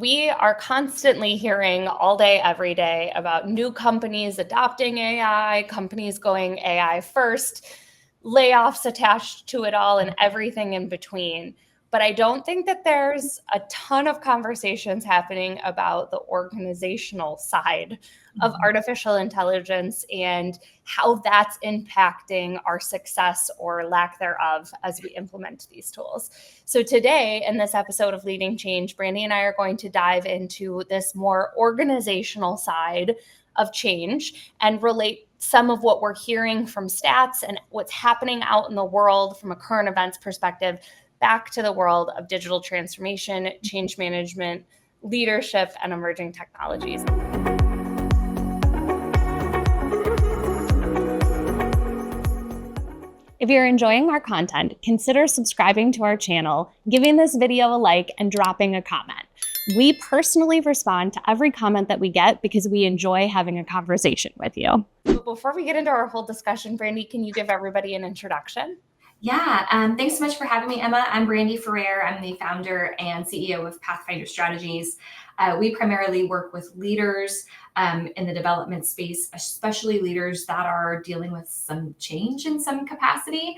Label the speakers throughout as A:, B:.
A: We are constantly hearing all day, every day about new companies adopting AI, companies going AI first, layoffs attached to it all, and everything in between. But I don't think that there's a ton of conversations happening about the organizational side of artificial intelligence and how that's impacting our success or lack thereof as we implement these tools. So today, in this episode of Leading Change, Brandy and I are going to dive into this more organizational side of change and relate some of what we're hearing from stats and what's happening out in the world from a current events perspective back to the world of digital transformation, change management, leadership, and emerging technologies. If you're enjoying our content, consider subscribing to our channel, giving this video a like, and dropping a comment. We personally respond to every comment that we get because we enjoy having a conversation with you. But before we get into our whole discussion, Brandy, can you give everybody an introduction?
B: Yeah, thanks so much for having me, Emma. I'm Brandy Ferrer. I'm the founder and CEO of Pathfinder Strategies. We primarily work with leaders in the development space, especially leaders that are dealing with some change in some capacity.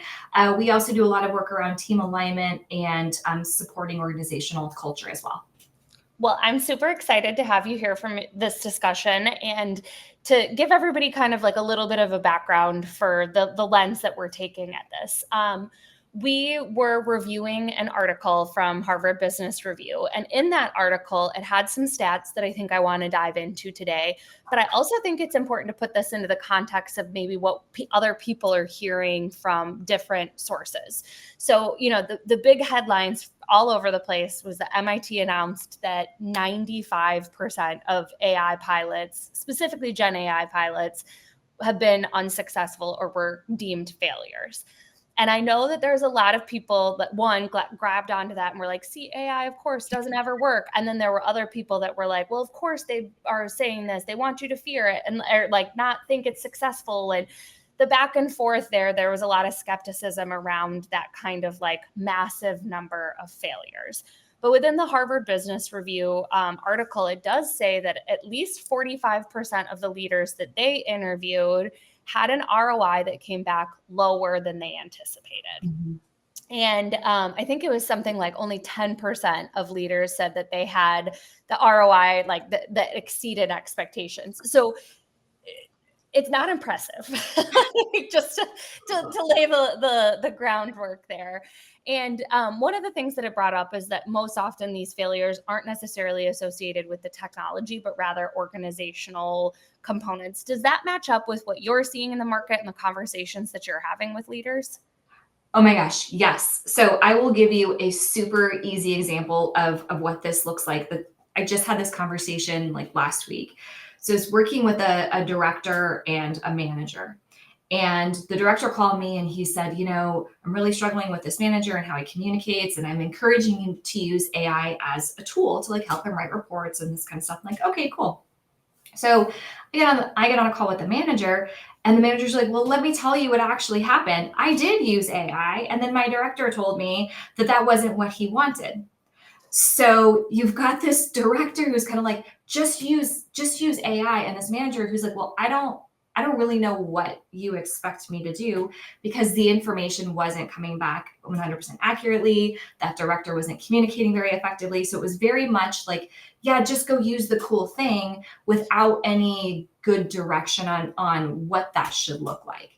B: We also do a lot of work around team alignment and supporting organizational culture as well.
A: Well, I'm super excited to have you here for this discussion and to give everybody kind of like a little bit of a background for the lens that we're taking at this. We were reviewing an article from Harvard Business Review, and in that article, it had some stats that I think I want to dive into today. But I also think it's important to put this into the context of maybe what other people are hearing from different sources. So, the big headlines all over the place was that MIT announced that 95% of AI pilots, specifically Gen AI pilots, have been unsuccessful or were deemed failures. And I know that there's a lot of people that, one, grabbed onto that and were like, see, AI, of course, doesn't ever work. And then there were other people that were like, well, of course they are saying this. They want you to fear it and or like not think it's successful. And the back and forth there was a lot of skepticism around that kind of like massive number of failures. But within the Harvard Business Review article, it does say that at least 45% of the leaders that they interviewed had an ROI that came back lower than they anticipated. Mm-hmm. And I think it was something like only 10% of leaders said that they had the ROI like that exceeded expectations. So it's not impressive, just to lay the groundwork there. And one of the things that it brought up is that most often these failures aren't necessarily associated with the technology, but rather organizational components. Does that match up with what you're seeing in the market and the conversations that you're having with leaders?
B: Oh my gosh, yes. So I will give you a super easy example of what this looks like. I just had this conversation like last week. So it's working with a director and a manager. And the director called me and he said, I'm really struggling with this manager and how he communicates. And I'm encouraging him to use AI as a tool to like help him write reports and this kind of stuff. I'm like, okay, cool. So I get on a call with the manager and the manager's like, well, let me tell you what actually happened. I did use AI. And then my director told me that wasn't what he wanted. So you've got this director who's kind of like, just use AI. And this manager who's like, well, I don't really know what you expect me to do because the information wasn't coming back 100% accurately. That director wasn't communicating very effectively. So it was very much like, yeah, just go use the cool thing without any good direction on what that should look like.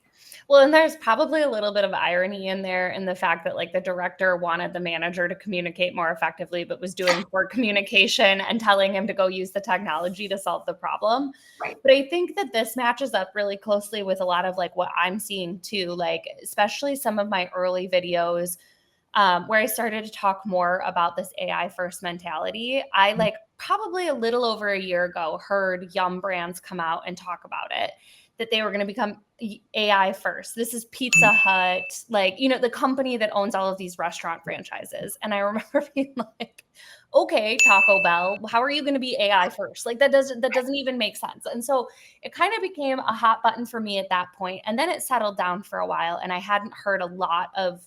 A: Well, and there's probably a little bit of irony in there in the fact that like the director wanted the manager to communicate more effectively, but was doing poor communication and telling him to go use the technology to solve the problem.
B: Right.
A: But I think that this matches up really closely with a lot of like what I'm seeing too, like especially some of my early videos where I started to talk more about this AI first mentality. I like probably a little over a year ago heard Yum Brands come out and talk about it, that they were going to become AI first. This is Pizza Hut, like, the company that owns all of these restaurant franchises. And I remember being like, okay, Taco Bell, how are you going to be AI first? Like that doesn't even make sense. And so it kind of became a hot button for me at that point. And then it settled down for a while and I hadn't heard a lot of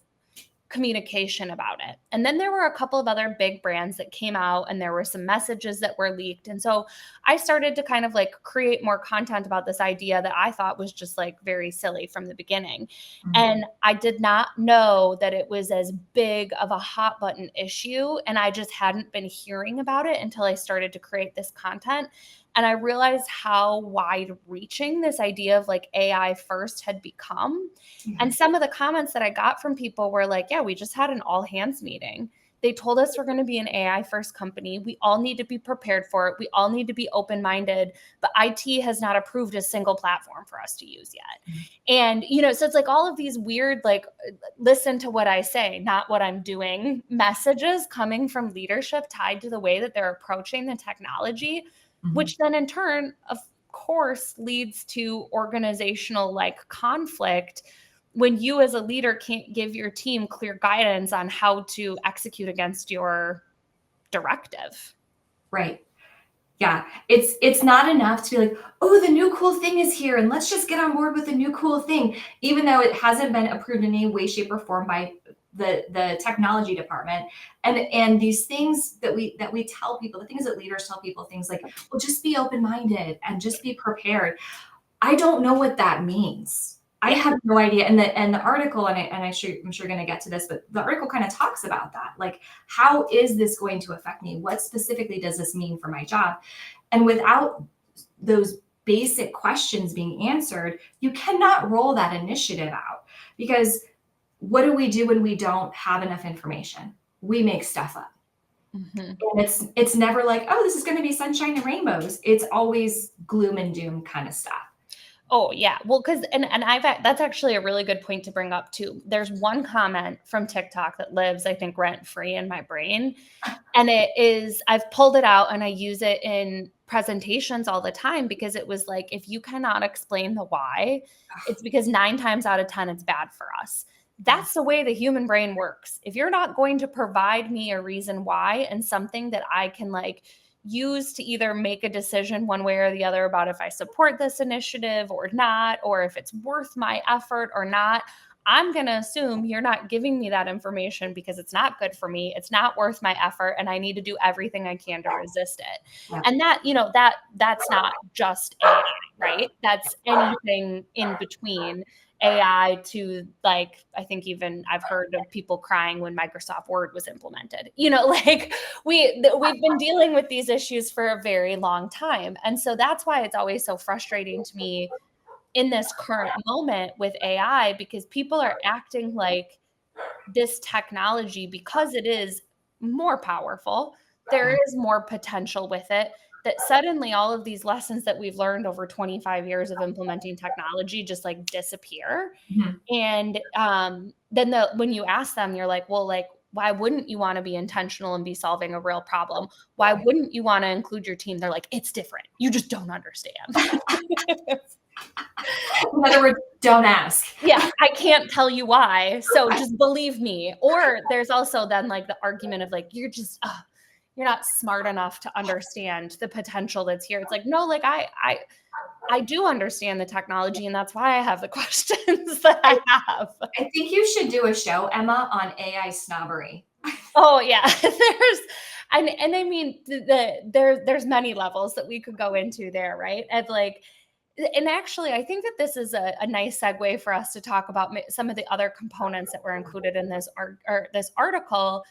A: communication about it. And then there were a couple of other big brands that came out, and there were some messages that were leaked. And so I started to kind of like create more content about this idea that I thought was just like very silly from the beginning.
B: Mhm.
A: And I did not know that it was as big of a hot button issue. And I just hadn't been hearing about it until I started to create this content. And I realized how wide reaching this idea of like AI first had become.
B: Yeah.
A: And some of the comments that I got from people were like, yeah, we just had an all hands meeting. They told us we're going to be an AI first company. We all need to be prepared for it. We all need to be open minded. But IT has not approved a single platform for us to use yet.
B: Mhm.
A: And, you know, so it's like all of these weird, like, listen to what I say, not what I'm doing messages coming from leadership tied to the way that they're approaching the technology,
B: Mhm.
A: which then in turn, of course, leads to organizational like conflict when you as a leader can't give your team clear guidance on how to execute against your directive.
B: Right. Yeah, it's not enough to be like, "Oh, the new cool thing is here, and let's just get on board with the new cool thing," even though it hasn't been approved in any way, shape, or form by the technology department. And these things that we tell people, the things that leaders tell people, things like, "Well, just be open-minded and just be prepared." I don't know what that means. I
A: Yeah.
B: have no idea. And the article, I'm sure going to get to this, but the article kind of talks about that. Like, how is this going to affect me? What specifically does this mean for my job? And without those basic questions being answered, you cannot roll that initiative out, because what do we do when we don't have enough information? We make stuff up.
A: Mhm.
B: And it's never like, oh, this is going to be sunshine and rainbows. It's always gloom and doom kind of stuff.
A: Oh yeah. Well, because and that's actually a really good point to bring up too. There's one comment from TikTok that lives, I think, rent free in my brain. And it is, I've pulled it out and I use it in presentations all the time because it was like, if you cannot explain the why, it's because 9 times out of 10, it's bad for us. That's
B: Yes.
A: the way the human brain works. If you're not going to provide me a reason why and something that I can like use to either make a decision one way or the other about if I support this initiative or not, or if it's worth my effort or not, I'm going to assume you're not giving me that information because it's not good for me. It's not worth my effort and I need to do everything I can to resist it.
B: Yep.
A: And that, you know, that's not just AI, right? That's anything in between AI to like, I think even I've heard of people crying when Microsoft Word was implemented. You know, like we've been dealing with these issues for a very long time. And so that's why it's always so frustrating to me in this current moment with AI, because people are acting like this technology, because it is more powerful, there
B: Yeah.
A: is more potential with it, that suddenly all of these lessons that we've learned over 25 years of implementing technology just like disappear.
B: Mhm.
A: And then when you ask them, you're like, well, like, why wouldn't you want to be intentional and be solving a real problem? Why wouldn't you want to include your team? They're like, it's different. You just don't understand.
B: In other words, don't ask.
A: Yeah, I can't tell you why, so just believe me. Or there's also then, like, the argument of, like, you're not smart enough to understand the potential that's here. It's like, no, like, I do understand the technology, and that's why I have the questions that
B: I
A: I have.
B: I think you should do a show, Emma, on AI snobbery.
A: Oh, yeah, and I mean, there's many levels that we could go into there, right? And, like, and actually, I think that this is a nice segue for us to talk about some of the other components that were included in this article,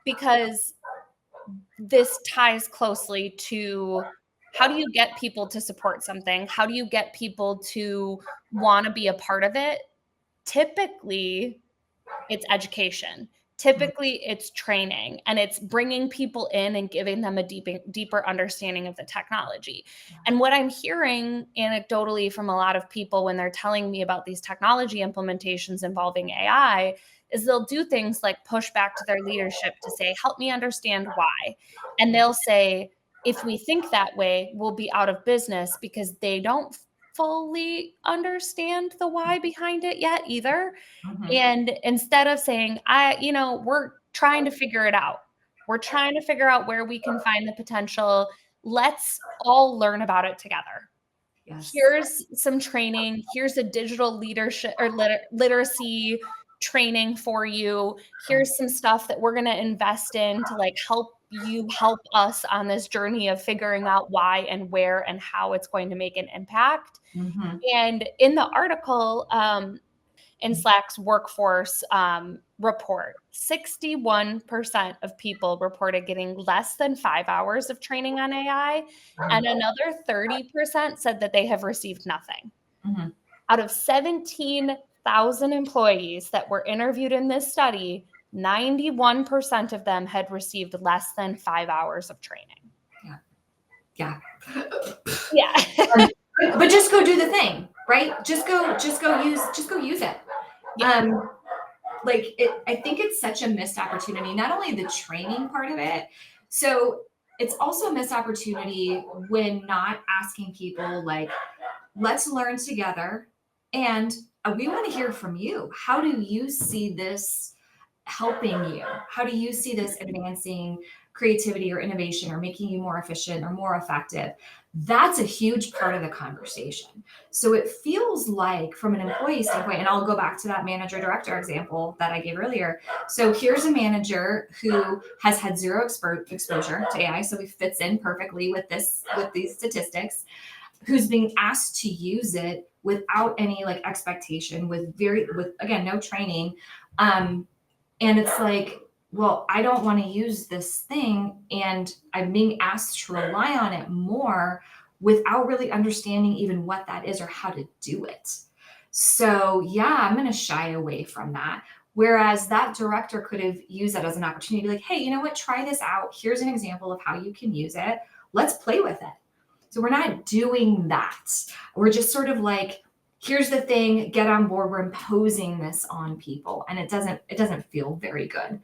A: because this ties closely to how do you get people to support something? How do you get people to want to be a part of it? Typically, it's education.
B: Mhm.
A: Typically, it's training and it's bringing people in and giving them a deeper understanding of the technology.
B: Yeah.
A: And what I'm hearing anecdotally from a lot of people when they're telling me about these technology implementations involving AI is they'll do things like push back to their leadership to say, help me understand why. And they'll say, if we think that way, we'll be out of business, because they don't fully understand the why behind it yet either.
B: Mhm.
A: And instead of saying, we're trying to figure it out. We're trying to figure out where we can find the potential. Let's all learn about it together.
B: Yes.
A: Here's some training. Here's a digital leadership or literacy training for you. Here's some stuff that we're going to invest in to like help you help us on this journey of figuring out why and where and how it's going to make an impact.
B: Mhm.
A: And in the article, in Slack's workforce report, 61% of people reported getting less than 5 hours of training on AI, and another 30% said that they have received nothing.
B: Mhm.
A: Out of 17,000 employees that were interviewed in this study, 91% of them had received less than 5 hours of training.
B: Yeah.
A: Yeah.
B: But just go do the thing, right? Just go use it.
A: Yeah.
B: Like I think it's such a missed opportunity, not only the training part of it. So it's also a missed opportunity when not asking people like, let's learn together. And we want to hear from you. How do you see this helping you? How do you see this advancing creativity or innovation or making you more efficient or more effective? That's a huge part of the conversation. So it feels like, from an employee standpoint, and I'll go back to that manager director example that I gave earlier. So here's a manager who has had zero exposure to AI, so he fits in perfectly with these statistics, who's being asked to use it without any like expectation, with again no training. And it's like, well, I don't want to use this thing, and I'm being asked to rely on it more without really understanding even what that is or how to do it. So yeah, I'm going to shy away from that. Whereas that director could have used that as an opportunity to be like, hey, you know what? Try this out. Here's an example of how you can use it. Let's play with it. So we're not doing that. We're just sort of like, here's the thing, get on board. We're imposing this on people, and it doesn't feel very good.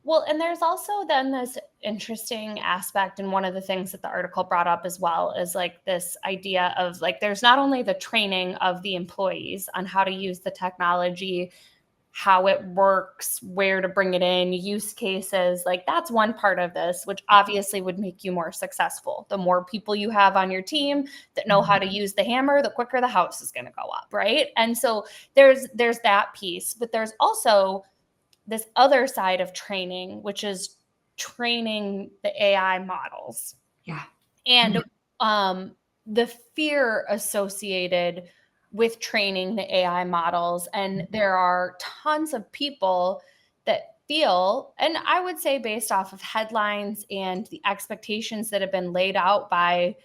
A: Well, and there's also then this interesting aspect, and one of the things that the article brought up as well is like this idea of like there's not only the training of the employees on how to use the technology, how it works, where to bring it in, use cases. Like that's one part of this, which obviously would make you more successful. The more people you have on your team that know how to use the hammer, the quicker the house is going to go up, right? And so there's that piece, but there's also this other side of training, which is training the AI models.
B: Yeah.
A: And the fear associated with training the AI models. And there are tons of people that feel, and I would say based off of headlines and the expectations that have been laid out by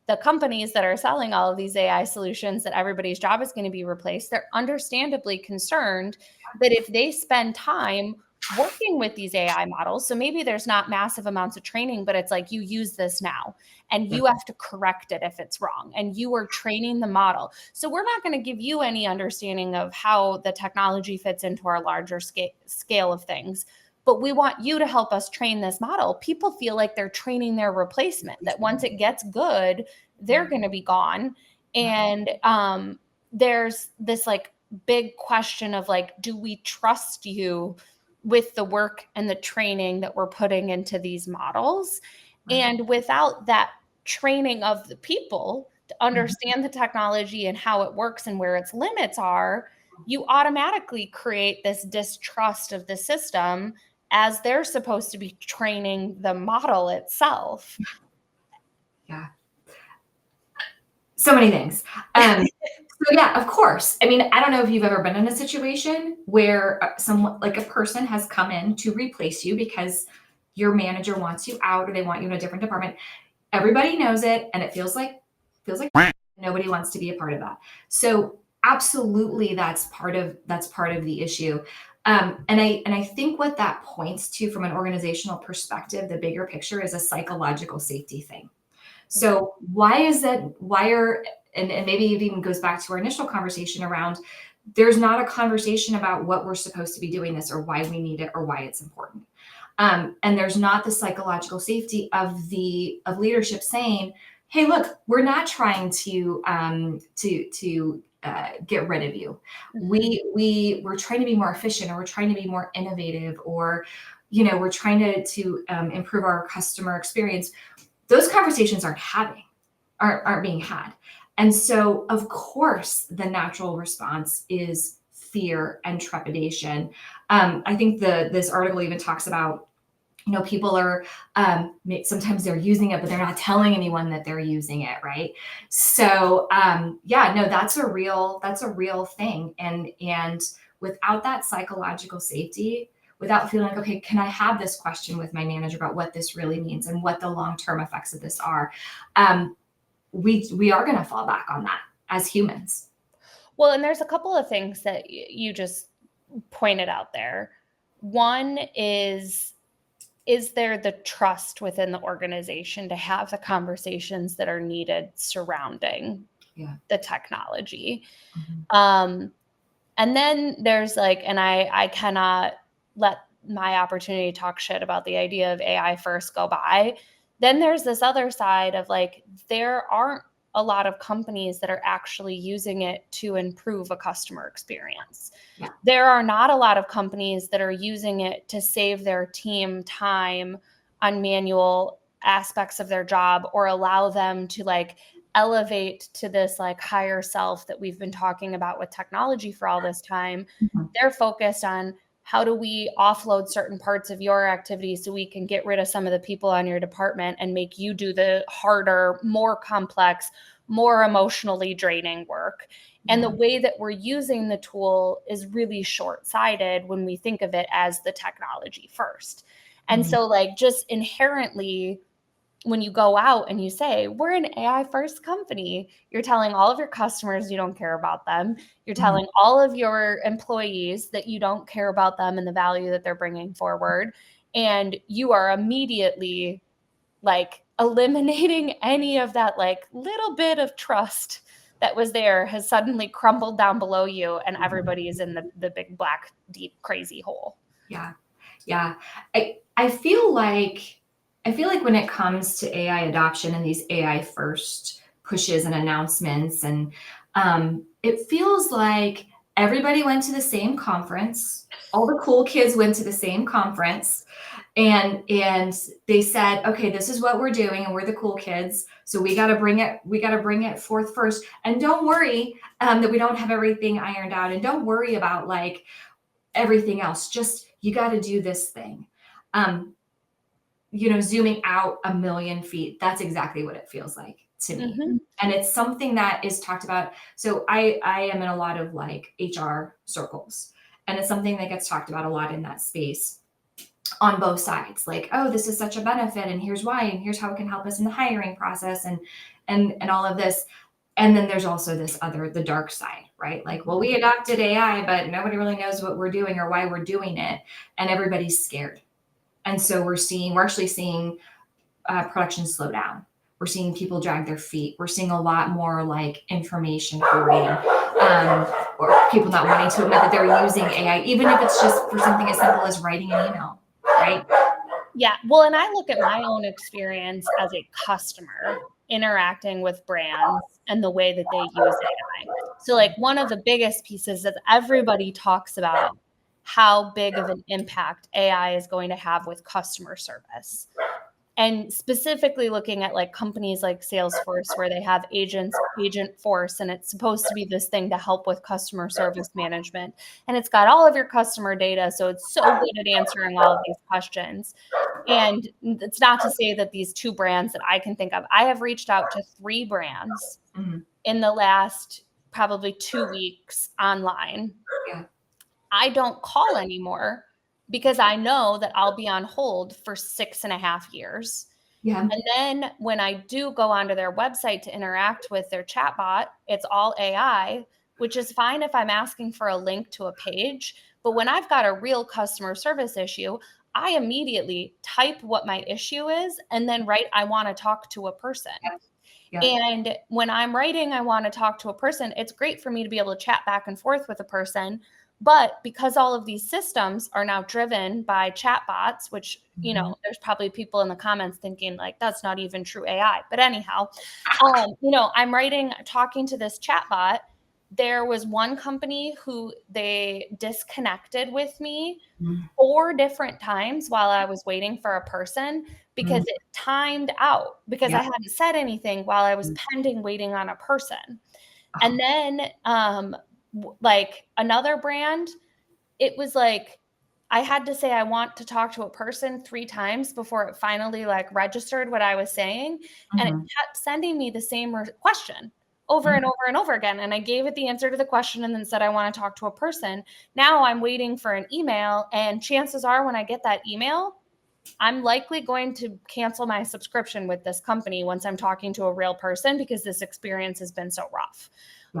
A: the companies that are selling all of these AI solutions, that everybody's job is going to be replaced, they're understandably concerned that if they spend time working with these AI models, so maybe there's not massive amounts of training, but it's like you use this now and you have to correct it if it's wrong, and you are training the model. So we're not going to give you any understanding of how the technology fits into our larger scale of things, but we want you to help us train this model. People feel like they're training their replacement, that once it gets good, they're going to be gone. And there's this like big question of like, do we trust you with the work and the training that we're putting into these models? And without that training of the people to understand the technology and how it works and where its limits are, you automatically create this distrust of the system as they're supposed to be training the model itself.
B: Yeah. So many things. So yeah, of course. I mean, I don't know if you've ever been in a situation where someone, like a person, has come in to replace you because your manager wants you out or they want you in a different department. Everybody knows it, and it feels like nobody wants to be a part of that. So absolutely, that's part of the issue. And I think what that points to from an organizational perspective, the bigger picture, is a psychological safety thing. So why is that? And maybe it even goes back to our initial conversation around, there's not a conversation about what we're supposed to be doing this or why we need it or why it's important. And there's not the psychological safety of leadership saying, hey, look, we're not trying to get rid of you. We're trying to be more efficient, or we're trying to be more innovative, or we're trying to improve our customer experience. Those conversations aren't being had. And so, of course, the natural response is fear and trepidation. I think this article even talks about, people are sometimes they're using it, but they're not telling anyone that they're using it, right? So yeah, no, that's a real thing, and without that psychological safety, without feeling like, okay, can I have this question with my manager about what this really means and what the long-term effects of this are? We are going to fall back on that as humans.
A: Well, and there's a couple of things that you just pointed out there. One is there the trust within the organization to have the conversations that are needed surrounding the technology?
B: Mm-hmm.
A: And then there's like, and I cannot let my opportunity to talk shit about the idea of AI first go by. Then there's this other side of like, there aren't a lot of companies that are actually using it to improve a customer experience.
B: Yeah.
A: There are not a lot of companies that are using it to save their team time on manual aspects of their job or allow them to like elevate to this like higher self that we've been talking about with technology for all this time.
B: Mm-hmm.
A: They're focused on how do we offload certain parts of your activity so we can get rid of some of the people on your department and make you do the harder, more complex, more emotionally draining work. And the way that we're using the tool is really short-sighted when we think of it as the technology first. And so like just inherently, when you go out and you say, we're an AI first company, you're telling all of your customers you don't care about them. You're telling all of your employees that you don't care about them and the value that they're bringing forward. And you are immediately like eliminating any of that like little bit of trust that was there has suddenly crumbled down below you and everybody is in the big black deep crazy hole.
B: Yeah. I feel like when it comes to AI adoption and these AI first pushes and announcements, and it feels like everybody went to the same conference. All the cool kids went to the same conference, and they said, okay, this is what we're doing, and we're the cool kids, so we got to bring it forth first. And don't worry that we don't have everything ironed out, and don't worry about like everything else. Just you got to do this thing. Zooming out a million feet, that's exactly what it feels like to me.
A: Mm-hmm.
B: And it's something that is talked about. So I am in a lot of like HR circles, and it's something that gets talked about a lot in that space on both sides. Like, oh, this is such a benefit, and here's why, and here's how it can help us in the hiring process, and all of this. And then there's also the dark side, right? Like, well, we adopted AI, but nobody really knows what we're doing or why we're doing it, and everybody's scared. And so we're actually seeing production slow down. We're seeing people drag their feet. We're seeing a lot more like information hoarding, or people not wanting to admit that they're using AI, even if it's just for something as simple as writing an email, right?
A: Yeah. Well, and I look at my own experience as a customer interacting with brands and the way that they use AI. So, like, one of the biggest pieces that everybody talks about how big of an impact AI is going to have with customer service. And specifically looking at like companies like Salesforce, where they have agent force, and it's supposed to be this thing to help with customer service management. And it's got all of your customer data. So it's so good at answering all of these questions. And it's not to say that these two brands that I can think of, I have reached out to 3 brands in the last probably 2 weeks online.
B: Yeah.
A: I don't call anymore because I know that I'll be on hold for 6.5 years.
B: Yeah.
A: And then when I do go onto their website to interact with their chatbot, it's all AI, which is fine if I'm asking for a link to a page. But when I've got a real customer service issue, I immediately type what my issue is and then write, I want to talk to a person.
B: Yeah.
A: And when I'm writing, I want to talk to a person, it's great for me to be able to chat back and forth with a person. But because all of these systems are now driven by chatbots, which, there's probably people in the comments thinking like, that's not even true AI. But anyhow, I'm talking to this chatbot. There was one company who they disconnected with me 4 different times while I was waiting for a person because it timed out because I hadn't said anything while I was pending waiting on a person. And then Like another brand, it was like I had to say I want to talk to a person 3 times before it finally like registered what I was saying, and it
B: Mhm.
A: kept sending me the same question over and
B: Mhm.
A: over and over again, and I gave it the answer to the question and then said I want to talk to a person. Now I'm waiting for an email, and chances are when I get that email, I'm likely going to cancel my subscription with this company once I'm talking to a real person because this experience has been so rough.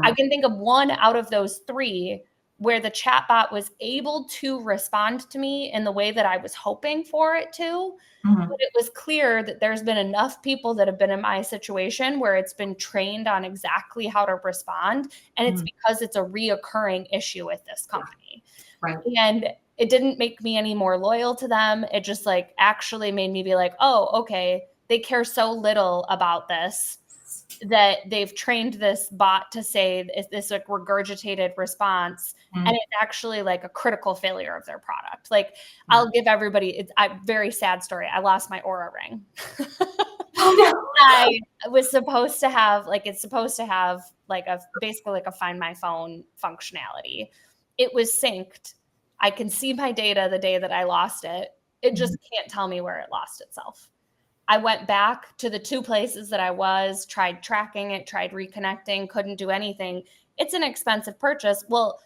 A: I
B: Yeah.
A: can think of one out of those 3 where the chatbot was able to respond to me in the way that I was hoping for it to. But
B: Mhm.
A: it was clear that there's been enough people that have been in my situation where it's been trained on exactly how to respond. And it's
B: Mhm.
A: because it's a reoccurring issue with this
B: Yeah.
A: company.
B: Right.
A: And it didn't make me any more loyal to them. It just like actually made me be like, oh, okay, they care so little about this that they've trained this bot to say this like regurgitated response, and
B: Mhm.
A: it's actually like a critical failure of their product. Like
B: Yeah.
A: I'll give everybody it's a very sad story. I lost my Aura ring.
B: Oh, no.
A: I was supposed to have like it's supposed to have like a basically like a find my phone functionality. It was synced. I can see my data the day that I lost it. It just
B: Mhm.
A: can't tell me where it lost itself. I went back to the 2 places that I was, tried tracking it, tried reconnecting, couldn't do anything. It's an expensive purchase. Well,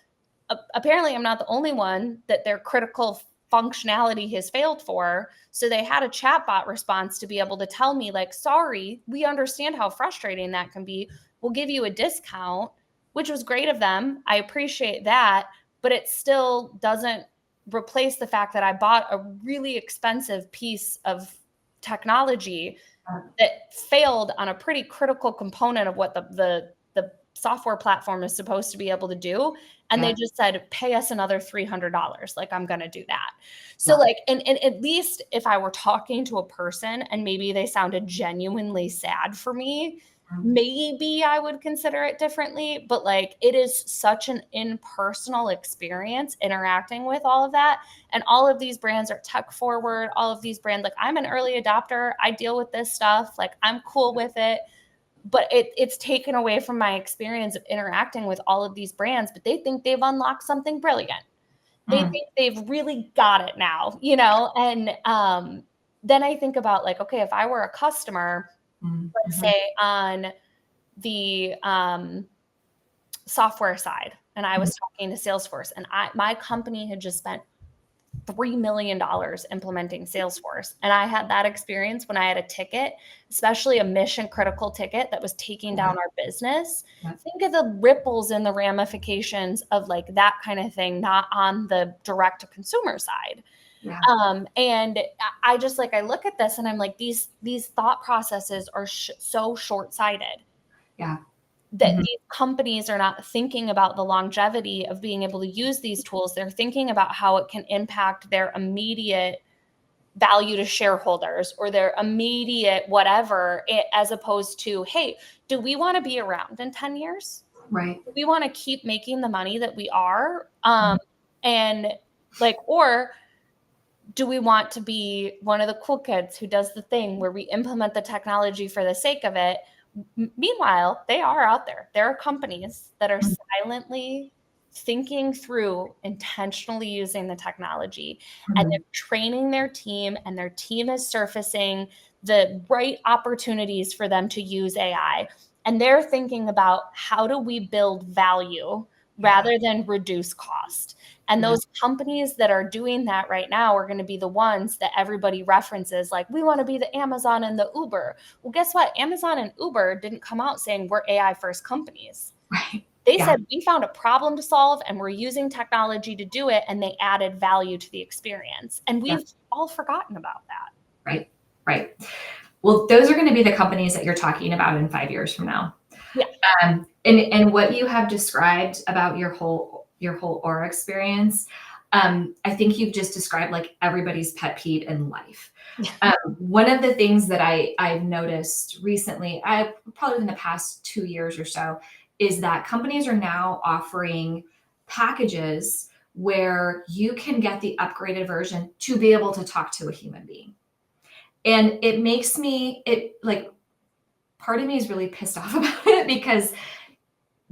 A: apparently I'm not the only one that their critical functionality has failed for. So they had a chatbot response to be able to tell me, like, sorry, we understand how frustrating that can be. We'll give you a discount, which was great of them. I appreciate that, but it still doesn't replace the fact that I bought a really expensive piece of technology that failed on a pretty critical component of what the software platform is supposed to be able to do, and they
B: Yeah.
A: just said pay us another $300. Like I'm going to do that. So
B: Yeah.
A: like and at least if I were talking to a person and maybe they sounded genuinely sad for me,
B: Mhm.
A: maybe I would consider it differently, but like it is such an impersonal experience interacting with all of that. And all of these brands are tech forward. All of these brands, like I'm an early adopter. I deal with this stuff. Like I'm cool with it. But it's taken away from my experience of interacting with all of these brands. But they think they've unlocked something brilliant. They
B: Mhm.
A: think they've really got it now, you know? And then I think about like, okay, if I were a customer,
B: Mhm.
A: let's
B: Mhm.
A: say on the software side, and I
B: Mhm.
A: was talking to Salesforce, and my company had just spent $3 million implementing Salesforce. And I had that experience when I had a ticket, especially a mission critical ticket that was taking
B: Yeah.
A: down our business.
B: Yeah.
A: Think of the ripples and the ramifications of like that kind of thing, not on the direct to consumer side.
B: Yeah.
A: And I just like, I look at this and I'm like, these thought processes are so short sighted
B: Yeah.
A: that
B: Mhm.
A: these companies are not thinking about the longevity of being able to use these tools. They're thinking about how it can impact their immediate value to shareholders or their immediate whatever, as opposed to, hey, do we want to be around in 10 years?
B: Right.
A: Do we want to keep making the money that we are?
B: Mhm.
A: And like, or do we want to be one of the cool kids who does the thing where we implement the technology for the sake of it? Meanwhile, they are out there. There are companies that are
B: Mhm.
A: silently thinking through intentionally using the technology, and they're
B: Mhm.
A: training their team, and their team is surfacing the right opportunities for them to use AI. And they're thinking about how do we build value
B: Yeah.
A: rather than reduce cost. And
B: Yeah.
A: those companies that are doing that right now are going to be the ones that everybody references, like, we want to be the Amazon and the Uber. Well, guess what? Amazon and Uber didn't come out saying we're AI first companies.
B: Right.
A: They
B: Yeah.
A: said we found a problem to solve and we're using technology to do it. And they added value to the experience. And
B: Yeah.
A: we've all forgotten about that.
B: Right. Right. Well, those are going to be the companies that you're talking about in 5 years from now.
A: Yeah.
B: And what you have described about your whole aura experience, I think you've just described like everybody's pet peeve in life. One of the things that I've noticed recently, I probably in the past 2 years or so, is that companies are now offering packages where you can get the upgraded version to be able to talk to a human being. And it makes me, it like, part of me is really pissed off about it because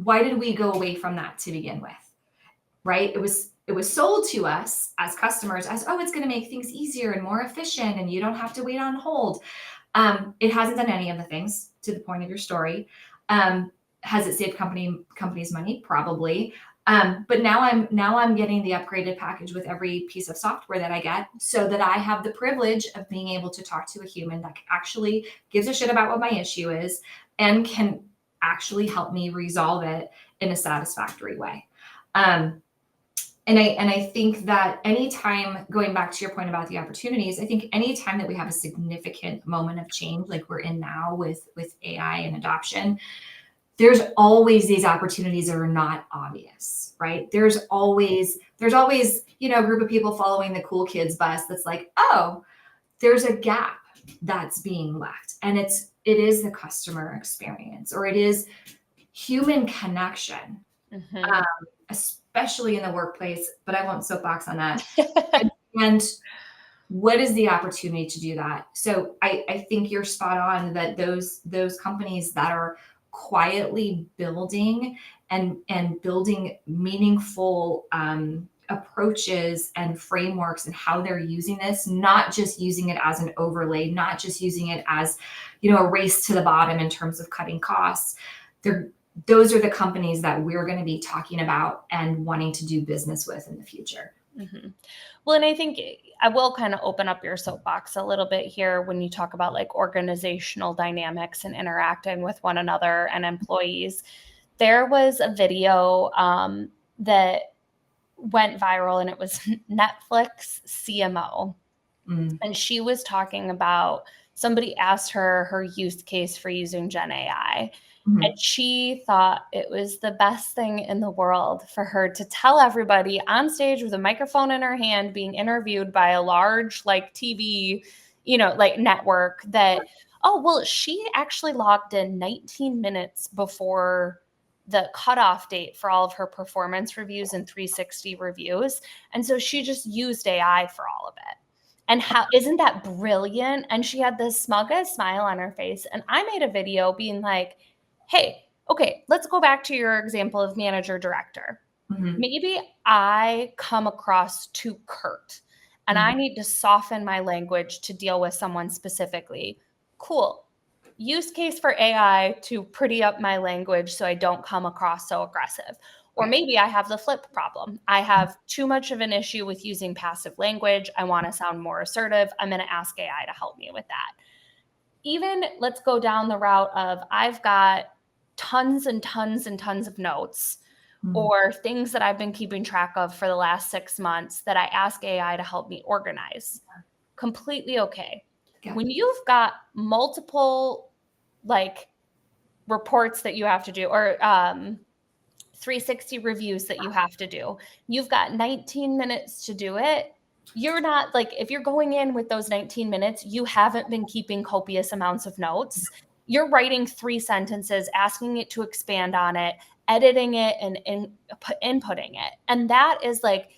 B: why did we go away from that to begin with? Right? It was sold to us as customers as, oh, it's going to make things easier and more efficient, and you don't have to wait on hold. It hasn't done any of the things to the point of your story. Has it saved companies money? Probably. But now I'm getting the upgraded package with every piece of software that I get, so that I have the privilege of being able to talk to a human that actually gives a shit about what my issue is and can actually help me resolve it in a satisfactory way. And I think that anytime, going back to your point about the opportunities, I think anytime that we have a significant moment of change like we're in now with AI and adoption, there's always these opportunities that are not obvious, right? There's always, a group of people following the cool kids bus that's like, oh, there's a gap that's being left. And it is the customer experience, or it is human connection.
A: Mm-hmm.
B: Especially in the workplace, but I won't soapbox on that. And what is the opportunity to do that? So I think you're spot on that those companies that are quietly building and building meaningful approaches and frameworks and how they're using this, not just using it as an overlay, not just using it as, a race to the bottom in terms of cutting costs. Those are the companies that we're going to be talking about and wanting to do business with in the future.
A: Mm-hmm. Well, and I think I will kind of open up your soapbox a little bit here when you talk about like organizational dynamics and interacting with one another and employees. There was a video that went viral, and it was Netflix CMO. And she was talking about, somebody asked her use case for using Gen AI.
B: Mm-hmm.
A: And she thought it was the best thing in the world for her to tell everybody on stage with a microphone in her hand, being interviewed by a large like TV, like network, that, oh, well, she actually logged in 19 minutes before the cutoff date for all of her performance reviews and 360 reviews. And so she just used AI for all of it. And how isn't that brilliant? And she had the smuggest smile on her face. And I made a video being like, hey, okay, let's go back to your example of manager director.
B: Mm-hmm.
A: Maybe I come across too curt and I need to soften my language to deal with someone specifically. Cool. Use case for AI to pretty up my language so I don't come across so aggressive. Or maybe I have the flip problem. I have too much of an issue with using passive language. I want to sound more assertive. I'm going to ask AI to help me with that. Even let's go down the route of, I've got tons and tons and tons of notes or things that I've been keeping track of for the last 6 months that I ask AI to help me organize. Completely okay.
B: Yeah.
A: When you've got multiple like reports that you have to do, or 360 reviews that you have to do, you've got 19 minutes to do it. You're not like, if you're going in with those 19 minutes, you haven't been keeping copious amounts of notes. You're writing 3 sentences, asking it to expand on it, editing it, and inputting it. And that is like,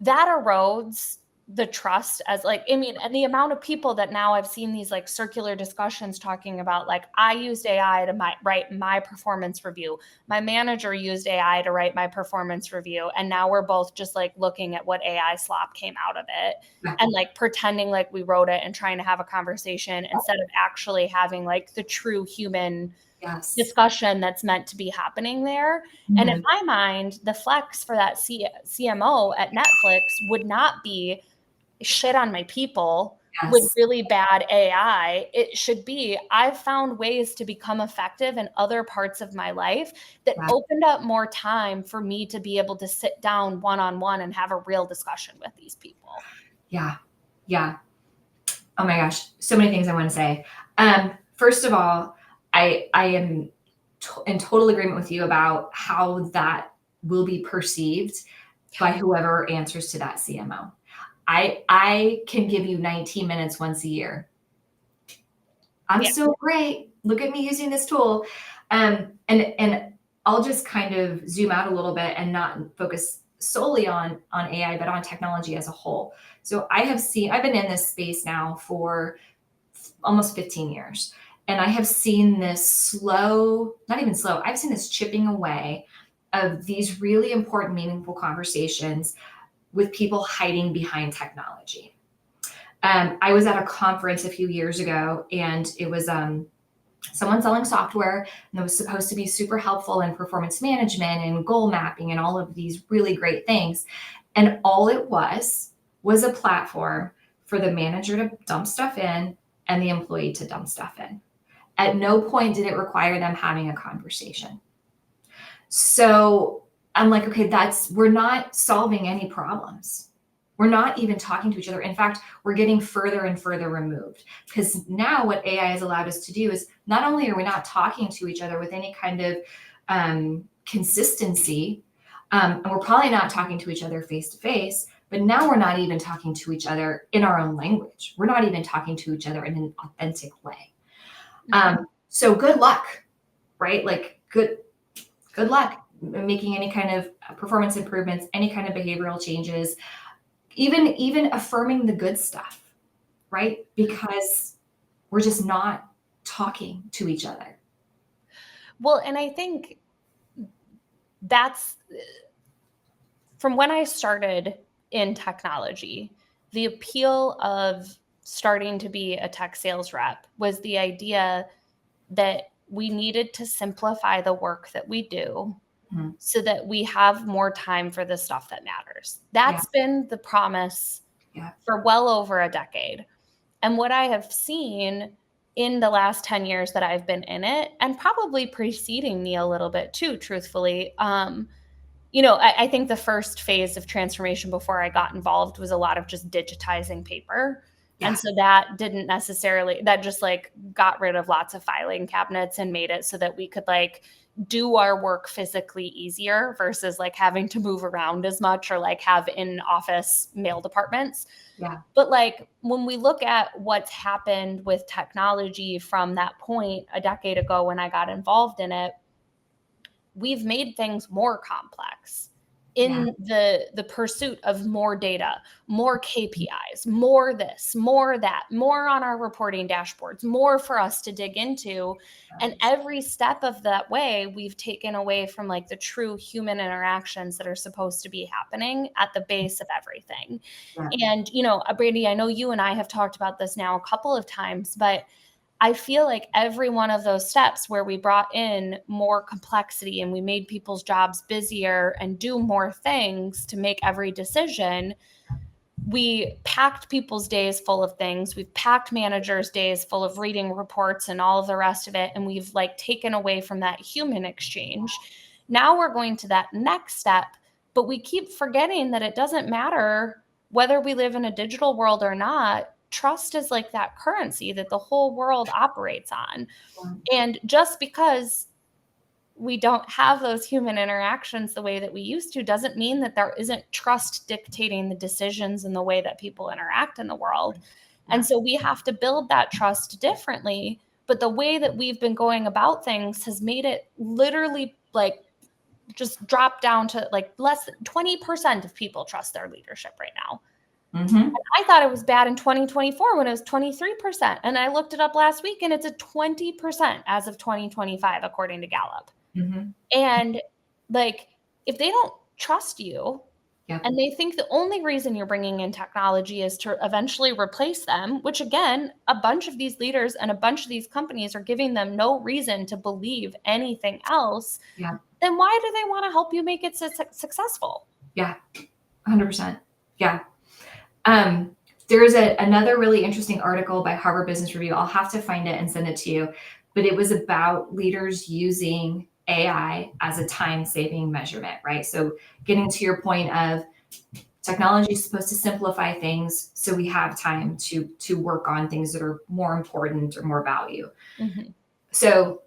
A: that erodes the trust as like, I mean, and the amount of people that now I've seen these like circular discussions talking about like, I used AI to write my performance review. My manager used AI to write my performance review. And now we're both just like looking at what AI slop came out of it and like pretending like we wrote it and trying to have a conversation instead of actually having like the true human discussion that's meant to be happening there. Mm-hmm. And in my mind, the flex for that CMO at Netflix would not be shit on my people with really bad AI. It should be, I've found ways to become effective in other parts of my life that opened up more time for me to be able to sit down one-on-one and have a real discussion with these people.
B: Yeah. Yeah. Oh my gosh. So many things I want to say. First of all, I am in total agreement with you about how that will be perceived by whoever answers to that CMO. I can give you 19 minutes once a year. I'm so great. Look at me using this tool. And I'll just kind of zoom out a little bit and not focus solely on AI, but on technology as a whole. So I've been in this space now for almost 15 years. And I have seen this slow, not even slow, I've seen this chipping away of these really important, meaningful conversations with people hiding behind technology. I was at a conference a few years ago, and it was someone selling software, and it was supposed to be super helpful in performance management and goal mapping and all of these really great things. And all it was a platform for the manager to dump stuff in and the employee to dump stuff in. At no point did it require them having a conversation. So I'm like, okay, we're not solving any problems. We're not even talking to each other. In fact, we're getting further and further removed, because now what AI has allowed us to do is not only are we not talking to each other with any kind of consistency, and we're probably not talking to each other face to face, but now we're not even talking to each other in our own language. We're not even talking to each other in an authentic way. So good luck, right? Like good luck making any kind of performance improvements, any kind of behavioral changes, even affirming the good stuff, right? Because we're just not talking to each other.
A: Well, and I think that's from when I started in technology, the appeal of starting to be a tech sales rep was the idea that we needed to simplify the work that we do so that we have more time for the stuff that matters. That's been the promise for well over a decade. And what I have seen in the last 10 years that I've been in it, and probably preceding me a little bit too, truthfully, I think the first phase of transformation before I got involved was a lot of just digitizing paper. Yeah. And so that just like got rid of lots of filing cabinets and made it so that we could like do our work physically easier versus like having to move around as much or like have in office mail departments.
B: Yeah.
A: But like when we look at what's happened with technology from that point a decade ago when I got involved in it, we've made things more complex in the pursuit of more data, more KPIs, more this, more that, more on our reporting dashboards, more for us to dig into. And every step of that way, we've taken away from like the true human interactions that are supposed to be happening at the base of everything. Yeah. And, Brandy, I know you and I have talked about this now a couple of times, but I feel like every one of those steps where we brought in more complexity and we made people's jobs busier and do more things to make every decision, we packed people's days full of things. We've packed managers' days full of reading reports and all of the rest of it. And we've like taken away from that human exchange. Now we're going to that next step, but we keep forgetting that it doesn't matter whether we live in a digital world or not. Trust is like that currency that the whole world operates on. And just because we don't have those human interactions the way that we used to doesn't mean that there isn't trust dictating the decisions and the way that people interact in the world. And so we have to build that trust differently. But the way that we've been going about things has made it literally like just drop down to like less than 20% of people trust their leadership right now. Mm-hmm. I thought it was bad in 2024 when it was 23%. And I looked it up last week and it's a 20% as of 2025, according to Gallup. Mm-hmm. And like, if they don't trust you and they think the only reason you're bringing in technology is to eventually replace them, which again, a bunch of these leaders and a bunch of these companies are giving them no reason to believe anything else, then why do they want to help you make it successful?
B: Yeah, 100%. Yeah. There is another really interesting article by Harvard Business Review. I'll have to find it and send it to you, but it was about leaders using AI as a time-saving measurement, right? So getting to your point of technology is supposed to simplify things so we have time to work on things that are more important or more value. Mm-hmm. So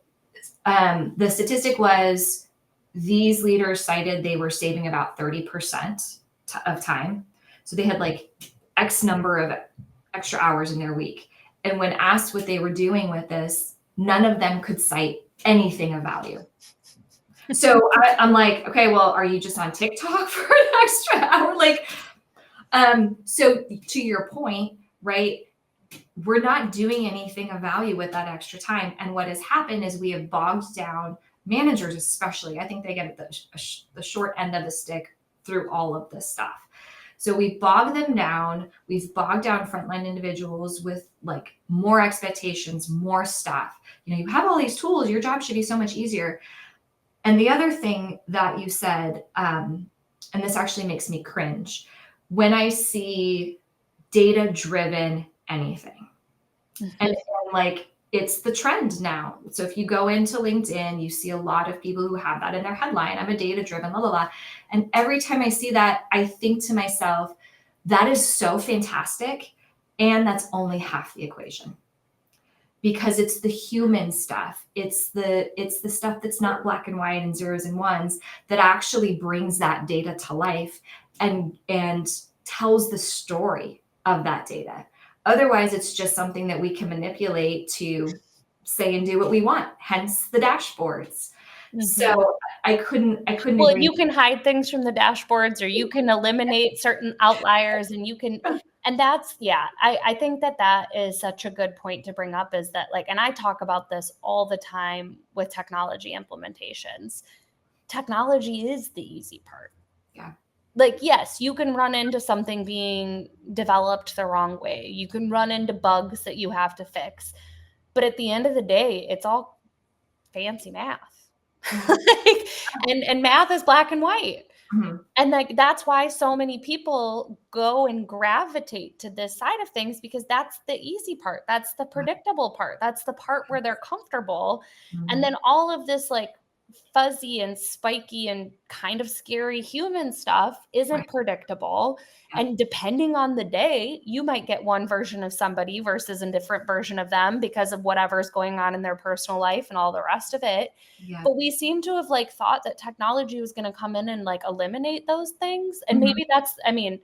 B: the statistic was these leaders cited they were saving about 30% of time. So they had like X number of extra hours in their week. And when asked what they were doing with this, none of them could cite anything of value. So I'm like, okay, well, are you just on TikTok for an extra hour? Like, so to your point, right? we're not doing anything of value with that extra time. And what has happened is we have bogged down managers, especially. I think they get the short end of the stick through all of this stuff. So we've bogged them down. We've bogged down frontline individuals with like more expectations, more stuff. You have all these tools. Your job should be so much easier. And the other thing that you said, and this actually makes me cringe, when I see data-driven anything. And like, it's the trend now. So if you go into LinkedIn, you see a lot of people who have that in their headline. I'm a data-driven, blah, blah, blah. And every time I see that, I think to myself, that is so fantastic. And that's only half the equation. Because it's the human stuff. It's the stuff that's not black and white and zeros and ones that actually brings that data to life and tells the story of that data. Otherwise, it's just something that we can manipulate to say and do what we want, hence the dashboards. So I couldn't
A: Well,
B: agree.
A: you can hide things from the dashboards, or you can eliminate certain outliers, and you can, and that's, yeah, I think that is such a good point to bring up, is that, like, and I talk about this all the time with technology implementations. Technology is the easy part.
B: Yeah.
A: Like, yes, you can run into something being developed the wrong way. You can run into bugs that you have to fix. But at the end of the day, it's all fancy math. Like, and math is black and white.
B: Mm-hmm.
A: And like, that's why so many people go and gravitate to this side of things, because that's the easy part. That's the predictable part. That's the part where they're comfortable.
B: Mm-hmm.
A: And then all of this like fuzzy and spiky and kind of scary human stuff isn't predictable.
B: Yeah.
A: And depending on the day, you might get one version of somebody versus a different version of them because of whatever's going on in their personal life and all the rest of it.
B: Yeah.
A: But we seem to have like thought that technology was going to come in and like eliminate those things. And maybe that's, I mean,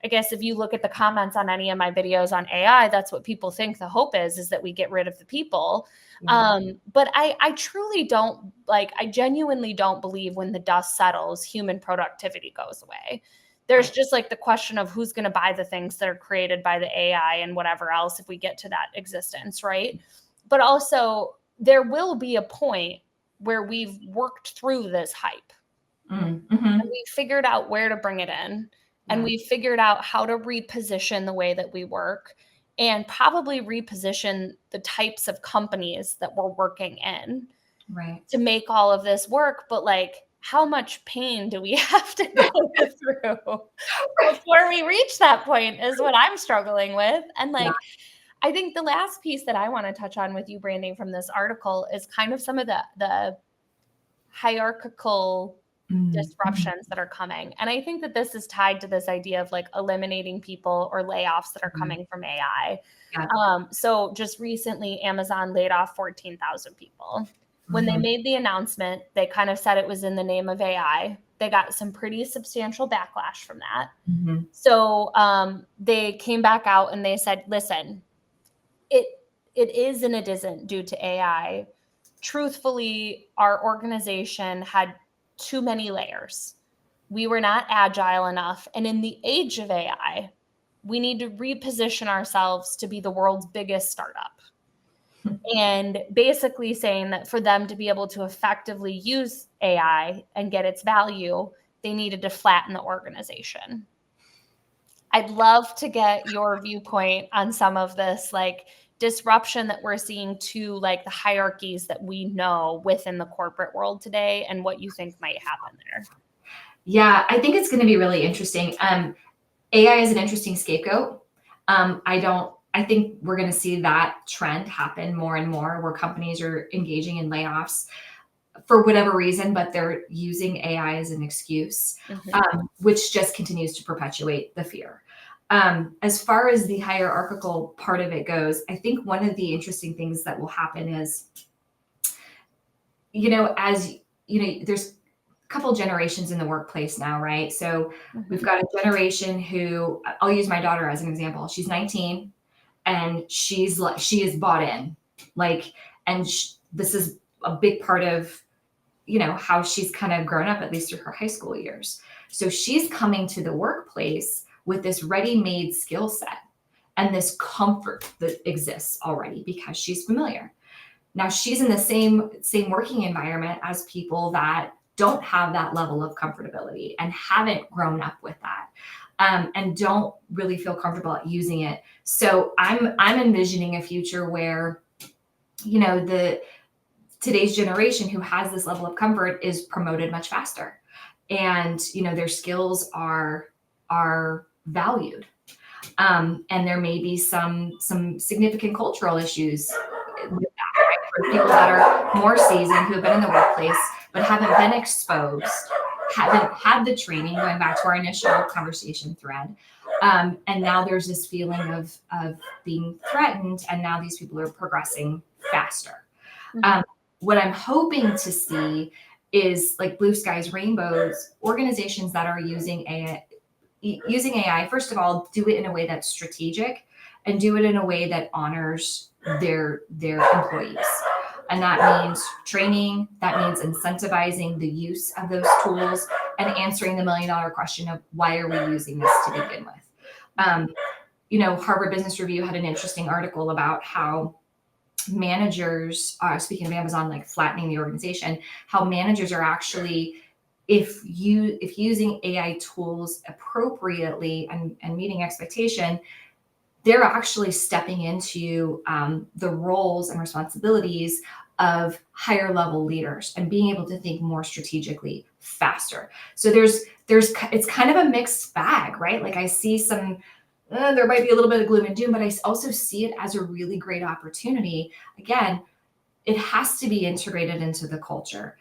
A: I guess if you look at the comments on any of my videos on AI, that's what people think the hope is that we get rid of the people.
B: Yeah.
A: But I truly don't, like, I genuinely don't believe when the dust settles, human productivity goes away. There's just like the question of who's going to buy the things that are created by the AI and whatever else if we get to that existence, right? But also there will be a point where we've worked through this hype.
B: Mm-hmm.
A: And we figured out where to bring it in. And we figured out how to reposition the way that we work, and probably reposition the types of companies that we're working in to make all of this work. But like, how much pain do we have to go through before we reach that point is what I'm struggling with. And like, I think the last piece that I want to touch on with you, Brandy, from this article is kind of some of the hierarchical disruptions that are coming. And I think that this is tied to this idea of like eliminating people or layoffs that are coming from AI. So just recently, Amazon laid off 14,000 people. When they made the announcement, they kind of said it was in the name of AI. They got some pretty substantial backlash from that. So they came back out and they said, listen, it is and it isn't due to AI. Truthfully, our organization had too many layers. We were not agile enough. And in the age of AI, we need to reposition ourselves to be the world's biggest startup. And basically saying that for them to be able to effectively use AI and get its value, they needed to flatten the organization. I'd love to get your viewpoint on some of this, like, disruption that we're seeing to like the hierarchies that we know within the corporate world today, and what you think might happen there.
B: Yeah, I think it's going to be really interesting. AI is an interesting scapegoat. I think we're going to see that trend happen more and more, where companies are engaging in layoffs for whatever reason, but they're using AI as an excuse, which just continues to perpetuate the fear. As far as the hierarchical part of it goes, I think one of the interesting things that will happen is, as there's a couple generations in the workplace now, right? So we've got a generation who, I'll use my daughter as an example. She's 19 and she is bought in, this is a big part of, how she's kind of grown up, at least through her high school years. So she's coming to the workplace with this ready-made skill set. and this comfort that exists already because she's familiar. Now she's in the same working environment as people that don't have that level of comfortability and haven't grown up with that, and don't really feel comfortable at using it. So I'm envisioning a future where, you know, the today's generation who has this level of comfort is promoted much faster, and you know their skills are valued. And there may be some significant cultural issues with that, right? For people that are more seasoned, who have been in the workplace but haven't been exposed, haven't had the training, going back to our initial conversation thread. And now there's this feeling of being threatened, and now these people are progressing faster.
A: Mhm.
B: What I'm hoping to see is like blue skies, rainbows, organizations that are using AI, first of all, do it in a way that's strategic and do it in a way that honors their employees. And that means training, that means incentivizing the use of those tools, and answering the $1 million question of why are we using this to begin with. You know, Harvard Business Review had an interesting article about how managers, speaking of Amazon, like flattening the organization, how managers are actually, if using AI tools appropriately and meeting expectation, they're actually stepping into the roles and responsibilities of higher level leaders and being able to think more strategically faster. So it's kind of a mixed bag, right? Like I see some, there might be a little bit of gloom and doom, but I also see it as a really great opportunity. Again, it has to be integrated into the culture.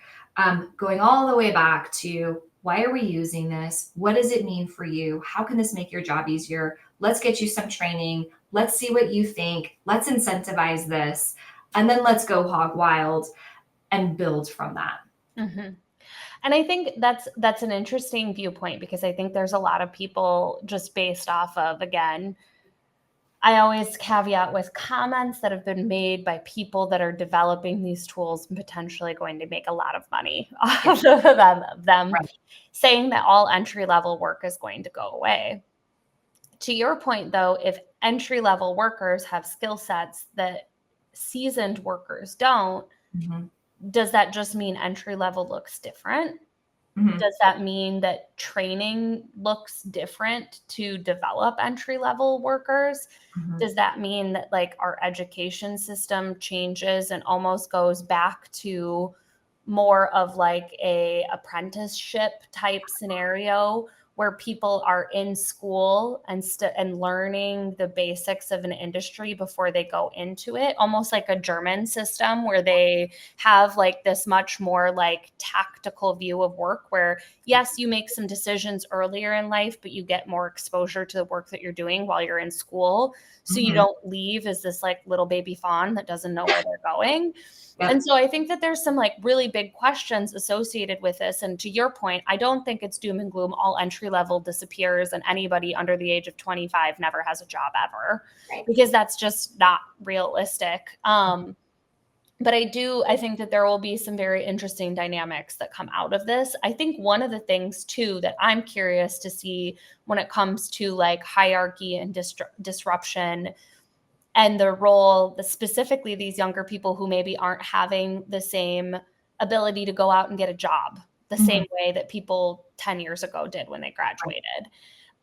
B: Going all the way back to, why are we using this? What does it mean for you? How can this make your job easier? Let's get you some training. Let's see what you think. Let's incentivize this. And then let's go hog wild and build from that.
A: Mm-hmm. And I think that's an interesting viewpoint, because I think there's a lot of people, just based off of, again, I always caveat with comments that have been made by people that are developing these tools and potentially going to make a lot of money off of them
B: Right.
A: saying that all entry-level work is going to go away. To your point, though, if entry-level workers have skill sets that seasoned workers don't,
B: Mm-hmm.
A: does that just mean entry-level looks different?
B: Mm-hmm.
A: Does that mean that training looks different to develop entry-level workers?
B: Mm-hmm.
A: Does that mean that like our education system changes and almost goes back to more of like a apprenticeship type scenario, where people are in school and learning the basics of an industry before they go into it, almost like a German system where they have like this much more like tactical view of work, where yes, you make some decisions earlier in life, but you get more exposure to the work that you're doing while you're in school, so you
B: Mm-hmm.
A: don't leave as this like little baby fawn that doesn't know where they're going.
B: Yep.
A: And so I think that there's some like really big questions associated with this. And to your point, I don't think it's doom and gloom. All entry level disappears and anybody under the age of 25 never has a job ever,
B: Right.
A: because that's just not realistic. But I think that there will be some very interesting dynamics that come out of this. I think one of the things too that I'm curious to see when it comes to like hierarchy and disruption, and the role that specifically these younger people who maybe aren't having the same ability to go out and get a job the same way that people 10 years ago did when they graduated.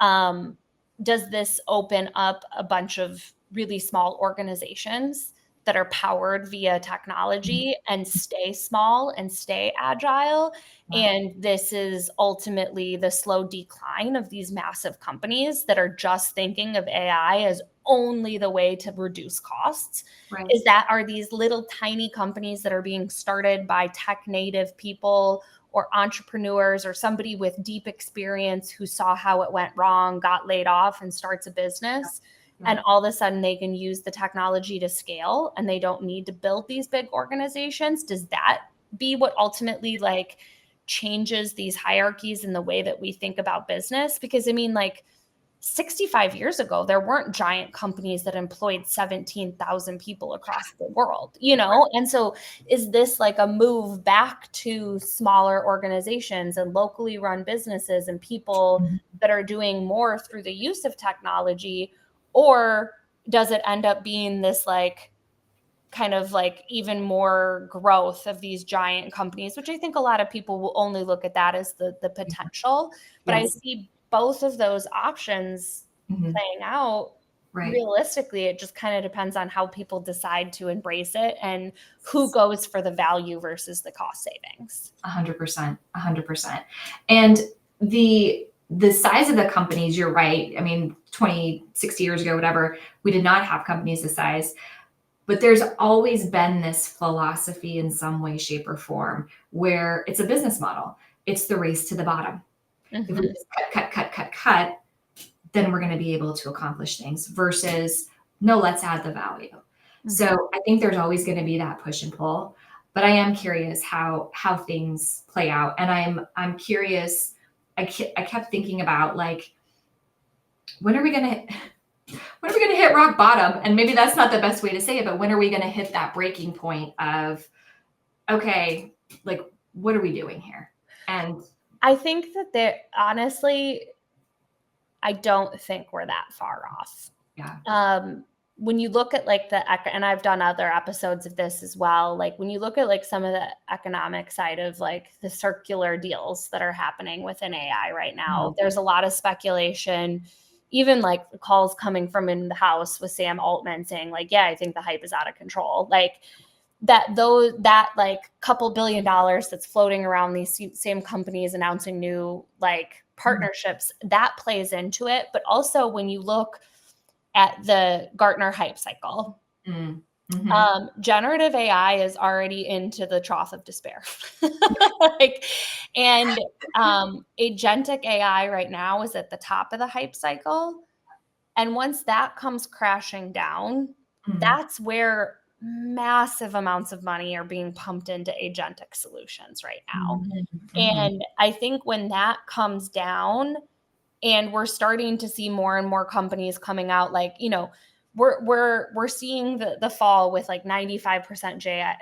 A: Um, does this open up a bunch of really small organizations that are powered via technology and stay small and stay agile?
B: Yeah.
A: And this is ultimately the slow decline of these massive companies that are just thinking of AI as only the way to reduce costs.
B: Right.
A: Are these little tiny companies that are being started by tech native people or entrepreneurs or somebody with deep experience who saw how it went wrong, got laid off, and starts a business.
B: Yeah.
A: And all of a sudden they can use the technology to scale and they don't need to build these big organizations. Does that be what ultimately like changes these hierarchies in the way that we think about business? Because I mean, like 65 years ago, there weren't giant companies that employed 17,000 people across the world, you know? And so is this like a move back to smaller organizations and locally run businesses and people
B: Mhm.
A: that are doing more through the use of technology? Or does it end up being this like kind of like even more growth of these giant companies, which I think a lot of people will only look at that as the potential. But I
B: Yes.
A: see both of those options
B: Mhm.
A: playing out.
B: Right.
A: Realistically, it just kind of depends on how people decide to embrace it and who goes for the value versus the cost savings.
B: 100%. 100%. And the size of the companies, you're right. I mean, 20, 60 years ago, whatever, we did not have companies this size. But there's always been this philosophy in some way, shape, or form where it's a business model. It's the race to the bottom. If we
A: Mm-hmm.
B: just cut, then we're going to be able to accomplish things versus no, let's add the value.
A: Mm-hmm.
B: So I think there's always going to be that push and pull, but I am curious how things play out, and I'm curious. I kept thinking about like when are we going to when are we going to hit rock bottom? And maybe that's not the best way to say it, but when are we going to hit that breaking point of okay, like what are we doing here? And
A: I think that honestly, I don't think we're that far off.
B: yeah.
A: When you look at like and I've done other episodes of this as well, like when you look at like some of the economic side of like the circular deals that are happening within AI right now, there's a lot of speculation, even like calls coming from in the house with Sam Altman saying like, yeah, I think the hype is out of control. Like that like couple $1 billion that's floating around these same companies announcing new like partnerships, that plays into it. But also when you look at the Gartner hype cycle,
B: Mm-hmm.
A: generative AI is already into the trough of despair. Like, and agentic AI right now is at the top of the hype cycle. And once that comes crashing down,
B: Mm-hmm.
A: that's where massive amounts of money are being pumped into agentic solutions right now.
B: Mm-hmm.
A: And I think when that comes down, and we're starting to see more and more companies coming out, like, you know, we're seeing the fall with like 95%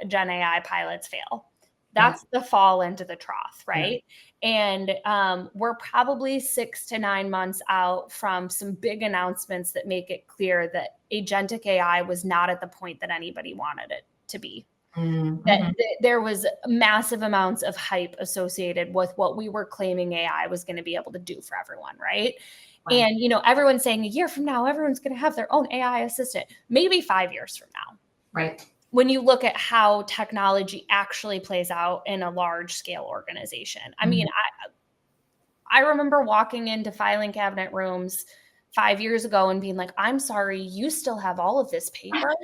A: Gen AI pilots fail.
B: Yeah.
A: That's the fall into the trough,
B: Yeah.
A: right? And we're probably 6 to 9 months out from some big announcements that make it clear that agentic AI was not at the point that anybody wanted it to be. That
B: Mm-hmm.
A: there was massive amounts of hype associated with what we were claiming AI was going to be able to do for everyone, right?
B: Right.
A: And, you know, everyone's saying a year from now, everyone's going to have their own AI assistant, maybe 5 years from now.
B: Right.
A: When you look at how technology actually plays out in a large scale organization. I mean, I remember walking into filing cabinet rooms 5 years ago and being like, I'm sorry, you still have all of this paper?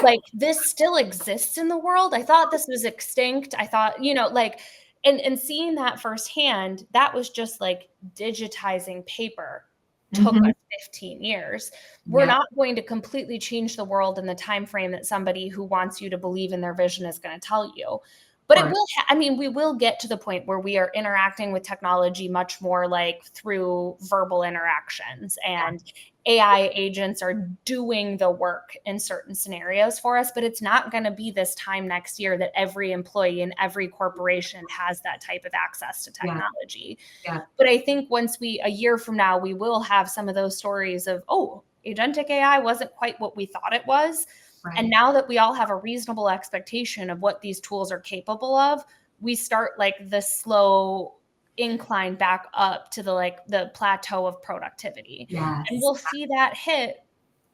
A: Like, this still exists in the world? I thought this was extinct. I thought, you know, like, and seeing that firsthand, that was just like digitizing paper took
B: Mm-hmm.
A: us 15 years. We're
B: Yep.
A: not going to completely change the world in the time frame that somebody who wants you to believe in their vision is going to tell you.
B: Of
A: But it
B: course.
A: will I mean, we will get to the point where we are interacting with technology much more like through verbal interactions, and AI agents are doing the work in certain scenarios for us, but it's not going to be this time next year that every employee in every corporation has that type of access to
B: Yeah.
A: technology.
B: Yeah.
A: But I think a year from now, we will have some of those stories of, oh, agentic AI wasn't quite what we thought it was. And
B: Right.
A: now that we all have a reasonable expectation of what these tools are capable of, we start like the slow incline back up to the plateau of productivity. And
B: Yes.
A: we'll see that hit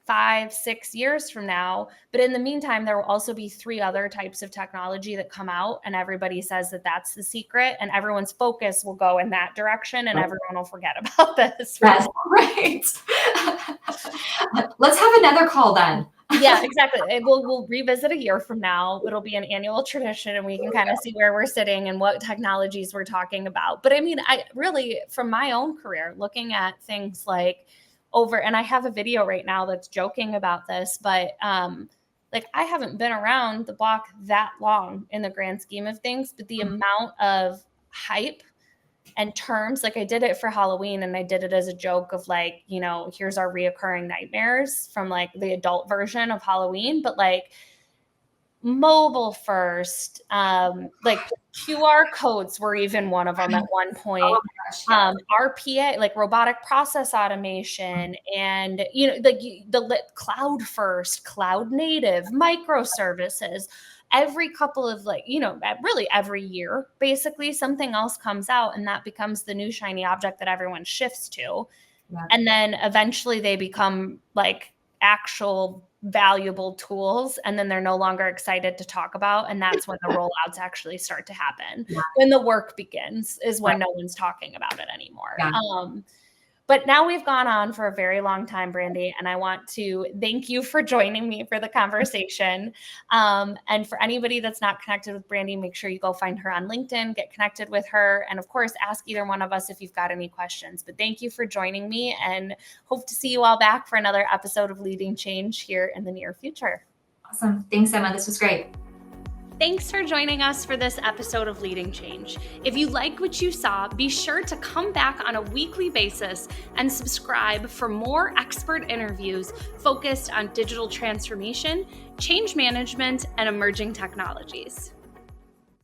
A: 5, 6 years from now. But in the meantime, there will also be 3 other types of technology that come out, and everybody says that that's the secret, and everyone's focus will go in that direction, and everyone will forget about this.
B: Yes. Right. Let's have another call then.
A: Yeah, exactly. We'll revisit a year from now. It'll be an annual tradition, and we can kind of see where we're sitting and what technologies we're talking about. But I mean, I really, from my own career, looking at things like and I have a video right now that's joking about this, but like I haven't been around the block that long in the grand scheme of things, but the amount of hype and terms, like I did it for Halloween and I did it as a joke of like, you know, here's our reoccurring nightmares from like the adult version of Halloween. But like mobile first, like QR codes were even one of them at one point.
B: Oh my gosh, yeah.
A: RPA, like robotic process automation, and like the cloud first, cloud native, microservices. Every couple of really every year, basically something else comes out, and that becomes the new shiny object that everyone shifts to.
B: Yeah.
A: And then eventually they become like actual valuable tools, and then they're no longer excited to talk about, and that's when the rollouts actually start to happen.
B: Yeah.
A: When the work begins is when
B: Right.
A: no one's talking about it anymore.
B: Yeah.
A: But now we've gone on for a very long time, Brandy, and I want to thank you for joining me for the conversation. And for anybody that's not connected with Brandy, make sure you go find her on LinkedIn, get connected with her, and of course, ask either one of us if you've got any questions. But thank you for joining me, and hope to see you all back for another episode of Leading Change here in the near future.
B: Awesome. Thanks, Emma. This was great.
A: Thanks for joining us for this episode of Leading Change. If you like what you saw, be sure to come back on a weekly basis and subscribe for more expert interviews focused on digital transformation, change management, and emerging technologies.